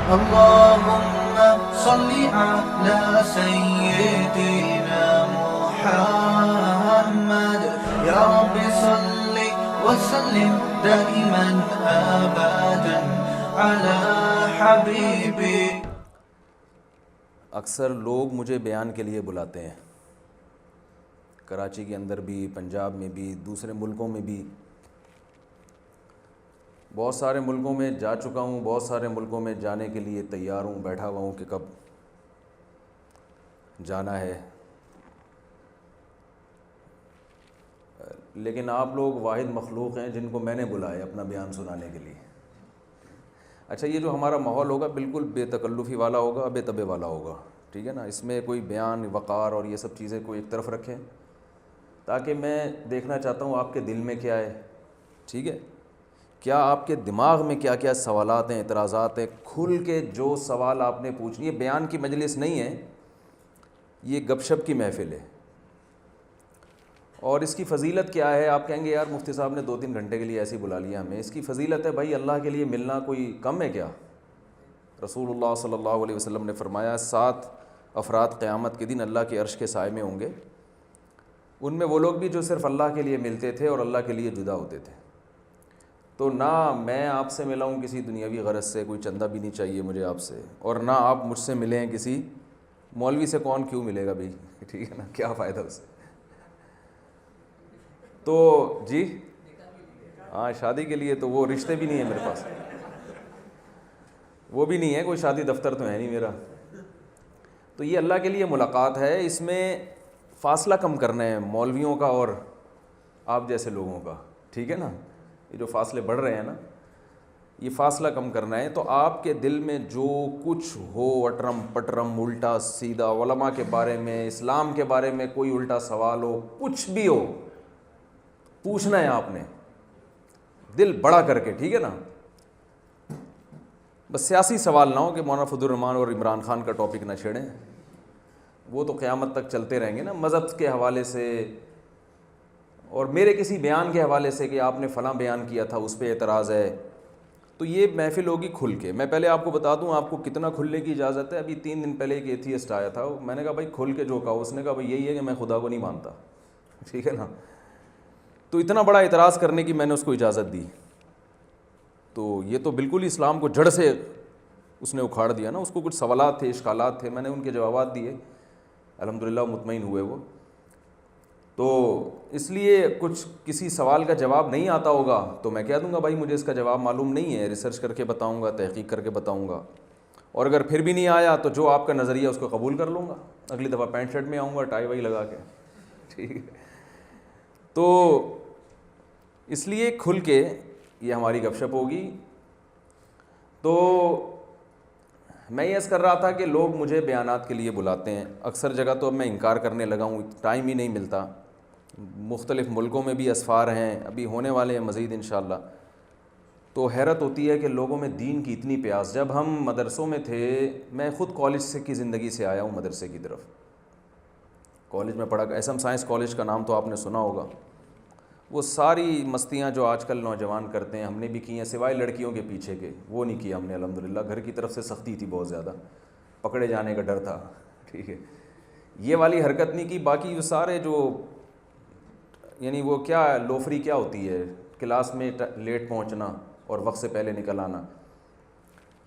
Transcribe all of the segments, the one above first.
اللهم صل على سيدنا محمد يا رب صل وسلم دائما ابدا على حبيبي. اکثر لوگ مجھے بیان کے لیے بلاتے ہیں، کراچی کے اندر بھی، پنجاب میں بھی، دوسرے ملکوں میں بھی. بہت سارے ملکوں میں جا چکا ہوں، بہت سارے ملکوں میں جانے کے لیے تیار ہوں، بیٹھا ہوا ہوں کہ کب جانا ہے. لیکن آپ لوگ واحد مخلوق ہیں جن کو میں نے بلایا اپنا بیان سنانے کے لیے. اچھا، یہ جو ہمارا ماحول ہوگا بالکل بے تکلفی والا ہوگا، بے طبع والا ہوگا، ٹھیک ہے نا. اس میں کوئی بیان، وقار اور یہ سب چیزیں کو ایک طرف رکھیں، تاکہ میں دیکھنا چاہتا ہوں آپ کے دل میں کیا ہے. ٹھیک ہے، کیا آپ کے دماغ میں کیا کیا سوالات ہیں، اعتراضات ہیں. کھل کے جو سوال آپ نے پوچھنی ہے، بیان کی مجلس نہیں ہے، یہ گپ شپ کی محفل ہے. اور اس کی فضیلت کیا ہے؟ آپ کہیں گے یار مفتی صاحب نے 2-3 گھنٹے کے لیے ایسے ہی بلا لیا ہمیں. اس کی فضیلت ہے بھائی، اللہ کے لیے ملنا کوئی کم ہے کیا؟ رسول اللہ صلی اللہ علیہ وسلم نے فرمایا 7 افراد قیامت کے دن اللہ کے عرش کے سائے میں ہوں گے. ان میں وہ لوگ بھی جو صرف اللہ کے لیے ملتے تھے اور اللہ کے لیے جدا ہوتے تھے. تو نہ میں آپ سے ملا ہوں کسی دنیاوی غرض سے، کوئی چندہ بھی نہیں چاہیے مجھے آپ سے، اور نہ آپ مجھ سے ملے ہیں کسی مولوی سے. کون کیوں ملے گا بھائی، ٹھیک ہے نا، کیا فائدہ اس سے. تو جی ہاں، شادی کے لیے تو وہ رشتے بھی نہیں ہیں میرے پاس، وہ بھی نہیں ہے، کوئی شادی دفتر تو ہے نہیں میرا. تو یہ اللہ کے لیے ملاقات ہے، اس میں فاصلہ کم کرنا ہے مولویوں کا اور آپ جیسے لوگوں کا. ٹھیک ہے نا، یہ جو فاصلے بڑھ رہے ہیں نا، یہ فاصلہ کم کرنا ہے. تو آپ کے دل میں جو کچھ ہو، اٹرم پٹرم الٹا سیدھا، علماء کے بارے میں، اسلام کے بارے میں کوئی الٹا سوال ہو، کچھ بھی ہو، پوچھنا ہے آپ نے دل بڑا کر کے. ٹھیک ہے نا، بس سیاسی سوال نہ ہو کہ مولانا فضل الرحمان اور عمران خان کا ٹاپک نہ چھیڑیں، وہ تو قیامت تک چلتے رہیں گے نا. مذہب کے حوالے سے اور میرے کسی بیان کے حوالے سے کہ آپ نے فلاں بیان کیا تھا اس پہ اعتراض ہے، تو یہ محفل ہوگی کھل کے. میں پہلے آپ کو بتا دوں آپ کو کتنا کھلنے کی اجازت ہے. ابھی 3 دن پہلے ایک ایتھیسٹ آیا تھا، میں نے کہا بھائی کھل کے جو کہا. اس نے کہا بھائی یہی ہے کہ میں خدا کو نہیں مانتا. ٹھیک ہے نا، تو اتنا بڑا اعتراض کرنے کی میں نے اس کو اجازت دی. تو یہ تو بالکل اسلام کو جڑ سے اس نے اکھاڑ دیا نا. اس کو کچھ سوالات تھے، اشکالات تھے، میں نے ان کے جوابات دیے، الحمدللہ مطمئن ہوئے وہ. تو اس لیے کچھ کسی سوال کا جواب نہیں آتا ہوگا تو میں کہہ دوں گا بھائی مجھے اس کا جواب معلوم نہیں ہے، ریسرچ کر کے بتاؤں گا، تحقیق کر کے بتاؤں گا. اور اگر پھر بھی نہیں آیا تو جو آپ کا نظریہ اس کو قبول کر لوں گا. اگلی دفعہ پینٹ شرٹ میں آؤں گا، ٹائی وائی لگا کے. ٹھیک ہے، تو اس لیے کھل کے یہ ہماری گپ شپ ہوگی. تو میں یہ عرض کر رہا تھا کہ لوگ مجھے بیانات کے لیے بلاتے ہیں اکثر جگہ، تو اب میں انکار کرنے لگا ہوں، ٹائم ہی نہیں ملتا. مختلف ملکوں میں بھی اسفار ہیں، ابھی ہونے والے ہیں مزید انشاءاللہ. تو حیرت ہوتی ہے کہ لوگوں میں دین کی اتنی پیاس. جب ہم مدرسوں میں تھے، میں خود کالج سے کی زندگی سے آیا ہوں مدرسے کی طرف. کالج میں پڑھا، ایس ایم سائنس کالج کا نام تو آپ نے سنا ہوگا. وہ ساری مستیاں جو آج کل نوجوان کرتے ہیں ہم نے بھی کی ہیں، سوائے لڑکیوں کے پیچھے کے، وہ نہیں کیا ہم نے الحمدللہ. گھر کی طرف سے سختی تھی بہت زیادہ، پکڑے جانے کا ڈر تھا. ٹھیک ہے، یہ والی حرکت نہیں کی. باقی وہ سارے جو یعنی وہ کیا لوفری کیا ہوتی ہے، کلاس میں لیٹ پہنچنا اور وقت سے پہلے نکل آنا،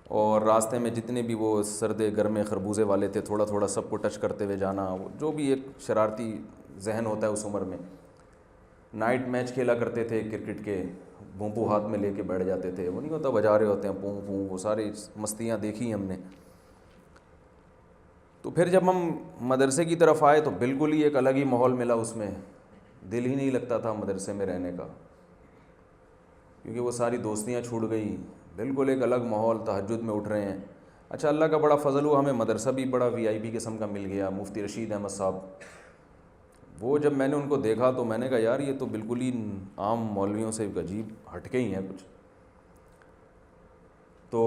اور راستے میں جتنے بھی وہ سردے گرمے خربوزے والے تھے تھوڑا تھوڑا سب کو ٹچ کرتے ہوئے جانا، جو بھی ایک شرارتی ذہن ہوتا ہے اس عمر میں. نائٹ میچ کھیلا کرتے تھے کرکٹ کے، بھونپو ہاتھ میں لے کے بیٹھ جاتے تھے، وہ نہیں ہوتا بجا رہے ہوتے ہیں پوں پوں، وہ ساری مستیاں دیکھی ہم نے. تو پھر جب ہم مدرسے کی طرف آئے تو بالکل ہی ایک الگ ہی ماحول ملا. اس میں دل ہی نہیں لگتا تھا مدرسے میں رہنے کا، کیونکہ وہ ساری دوستیاں چھوٹ گئیں. بالکل ایک الگ ماحول، تہجد میں اٹھ رہے ہیں. اچھا، اللہ کا بڑا فضل ہوا، ہمیں مدرسہ بھی بڑا وی آئی پی قسم کا مل گیا. مفتی رشید احمد صاحب، وہ جب میں نے ان کو دیکھا تو میں نے کہا یار یہ تو بالکل ہی عام مولویوں سے عجیب ہٹ کے ہی ہیں کچھ. تو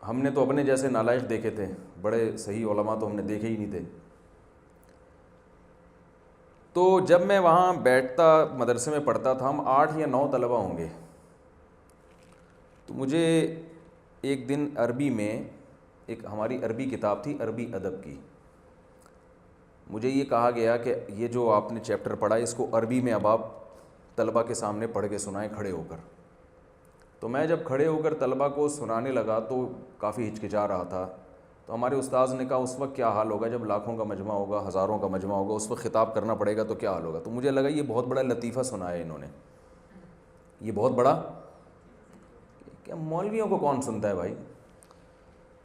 ہم نے تو اپنے جیسے نالائق دیکھے تھے، بڑے صحیح علماء تو ہم نے دیکھے ہی نہیں تھے. تو جب میں وہاں بیٹھتا مدرسے میں پڑھتا تھا، ہم 8 یا 9 طلبہ ہوں گے. تو مجھے ایک دن عربی میں ایک ہماری عربی کتاب تھی عربی ادب کی. مجھے یہ کہا گیا کہ یہ جو آپ نے چیپٹر پڑھا اس کو عربی میں اب آپ طلبہ کے سامنے پڑھ کے سنائیں کھڑے ہو کر. تو میں جب کھڑے ہو کر طلبہ کو سنانے لگا تو کافی ہچکچا رہا تھا. تو ہمارے استاذ نے کہا اس وقت کیا حال ہوگا جب لاکھوں کا مجمع ہوگا, ہزاروں کا مجمع ہوگا, اس وقت خطاب کرنا پڑے گا تو کیا حال ہوگا. تو مجھے لگا یہ بہت بڑا لطیفہ سنایا ہے انہوں نے, یہ بہت بڑا. کیا مولویوں کو کون سنتا ہے بھائی,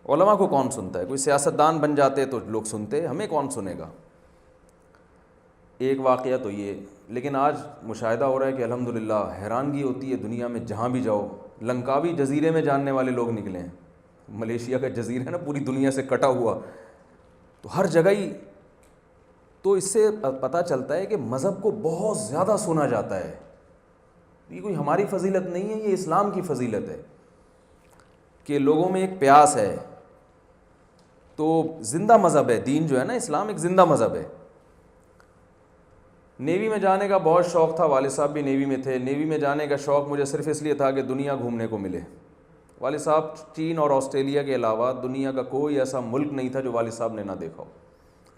علماء کو کون سنتا ہے؟ کوئی سیاستدان بن جاتے تو لوگ سنتے, ہمیں کون سنے گا. ایک واقعہ تو یہ. لیکن آج مشاہدہ ہو رہا ہے کہ الحمدللہ حیرانگی ہوتی ہے دنیا میں جہاں بھی جاؤ, لنکاوی جزیرے میں جاننے والے لوگ نکلے ہیں. ملیشیا کا جزیرہ ہے نا پوری دنیا سے کٹا ہوا, تو ہر جگہ ہی. تو اس سے پتہ چلتا ہے کہ مذہب کو بہت زیادہ سنا جاتا ہے. یہ کوئی ہماری فضیلت نہیں ہے, یہ اسلام کی فضیلت ہے کہ لوگوں میں ایک پیاس ہے. تو زندہ مذہب ہے دین جو ہے نا, اسلام ایک زندہ مذہب ہے. نیوی میں جانے کا بہت شوق تھا, والد صاحب بھی نیوی میں تھے. نیوی میں جانے کا شوق مجھے صرف اس لیے تھا کہ دنیا گھومنے کو ملے. والد صاحب چین اور آسٹریلیا کے علاوہ دنیا کا کوئی ایسا ملک نہیں تھا جو والد صاحب نے نہ دیکھا ہو.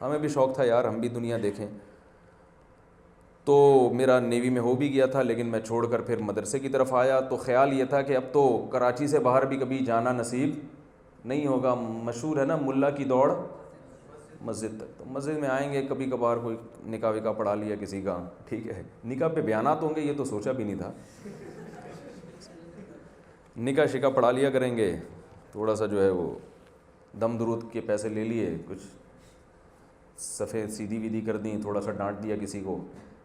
ہمیں بھی شوق تھا یار ہم بھی دنیا دیکھیں. تو میرا نیوی میں ہو بھی گیا تھا, لیکن میں چھوڑ کر پھر مدرسے کی طرف آیا. تو خیال یہ تھا کہ اب تو کراچی سے باہر بھی کبھی جانا نصیب نہیں ہوگا. مشہور ہے نا ملا کی دوڑ مسجد تک. تو مسجد میں آئیں گے کبھی کبھار, کوئی نکاح وکاح پڑھا لیا کسی کا, ٹھیک ہے. نکاح پہ بیانات ہوں گے یہ تو سوچا بھی نہیں تھا. نکاح شکا پڑھا لیا کریں گے, تھوڑا سا جو ہے وہ دم درود کے پیسے لے لیے, کچھ صفحے سیدھی ویدھی کر دیں, تھوڑا سا ڈانٹ دیا کسی کو.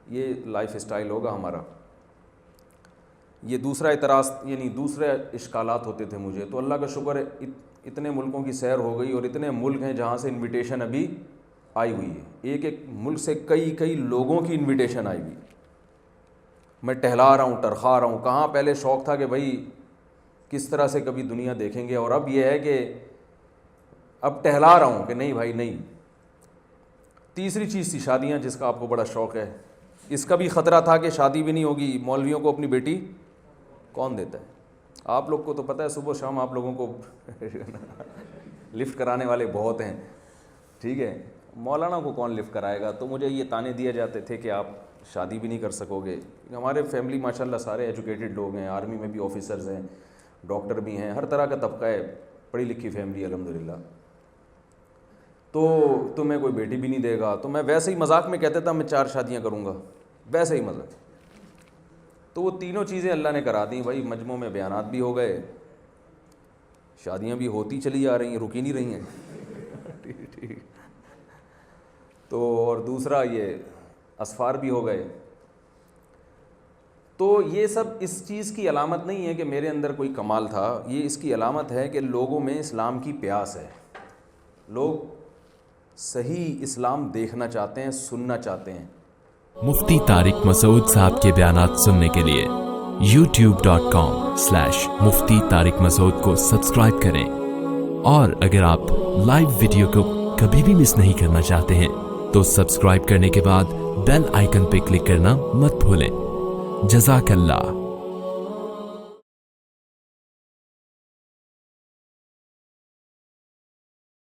یہ لائف اسٹائل ہوگا ہمارا. یہ دوسرا اعتراض یعنی دوسرے اشکالات ہوتے تھے مجھے. تو اللہ کا شکر ہے اتنے ملکوں کی سیر ہو گئی, اور اتنے ملک ہیں جہاں سے انویٹیشن ابھی آئی ہوئی ہے. ایک ایک ملک سے کئی لوگوں کی انویٹیشن آئی ہوئی. میں ٹہلا رہا ہوں, ٹرخا رہا ہوں. کہاں پہلے شوق تھا کہ بھائی کس طرح سے کبھی دنیا دیکھیں گے, اور اب یہ ہے کہ اب ٹہلا رہا ہوں کہ نہیں بھائی نہیں. تیسری چیز تھی شادیاں, جس کا آپ کو بڑا شوق ہے. اس کا بھی خطرہ تھا کہ شادی بھی نہیں ہوگی, مولویوں کو اپنی بیٹی کون دیتا ہے. آپ لوگ کو تو پتہ ہے صبح شام آپ لوگوں کو لفٹ کرانے والے بہت ہیں, ٹھیک ہے. مولانا کو کون لفٹ کرائے گا. تو مجھے یہ تانے دیے جاتے تھے کہ آپ شادی بھی نہیں کر سکو گے. ہمارے فیملی ماشاءاللہ سارے ایجوکیٹڈ لوگ ہیں, آرمی میں بھی آفیسرز ہیں, ڈاکٹر بھی ہیں, ہر طرح کا طبقہ ہے, پڑھی لکھی فیملی الحمدللہ. تو تمہیں کوئی بیٹی بھی نہیں دے گا. تو میں ویسے ہی مذاق میں کہتا تھا میں 4 شادیاں کروں گا, ویسے ہی مذاق. تو وہ تینوں چیزیں اللہ نے کرا دیں بھائی. مجموع میں بیانات بھی ہو گئے, شادیاں بھی ہوتی چلی آ رہی ہیں, رکی نہیں رہی ہیں. ٹھیک. تو اور دوسرا یہ اسفار بھی ہو گئے. تو یہ سب اس چیز کی علامت نہیں ہے کہ میرے اندر کوئی کمال تھا. یہ اس کی علامت ہے کہ لوگوں میں اسلام کی پیاس ہے. لوگ صحیح اسلام دیکھنا چاہتے ہیں, سننا چاہتے ہیں. مفتی طارق مسعود صاحب کے بیانات سننے کے لیے youtube.com/مفتی طارق مسعود کو سبسکرائب کریں. اور اگر آپ لائیو ویڈیو کو کبھی بھی مس نہیں کرنا چاہتے ہیں تو سبسکرائب کرنے کے بعد بیل آئیکن پہ کلک کرنا مت بھولیں. جزاک اللہ.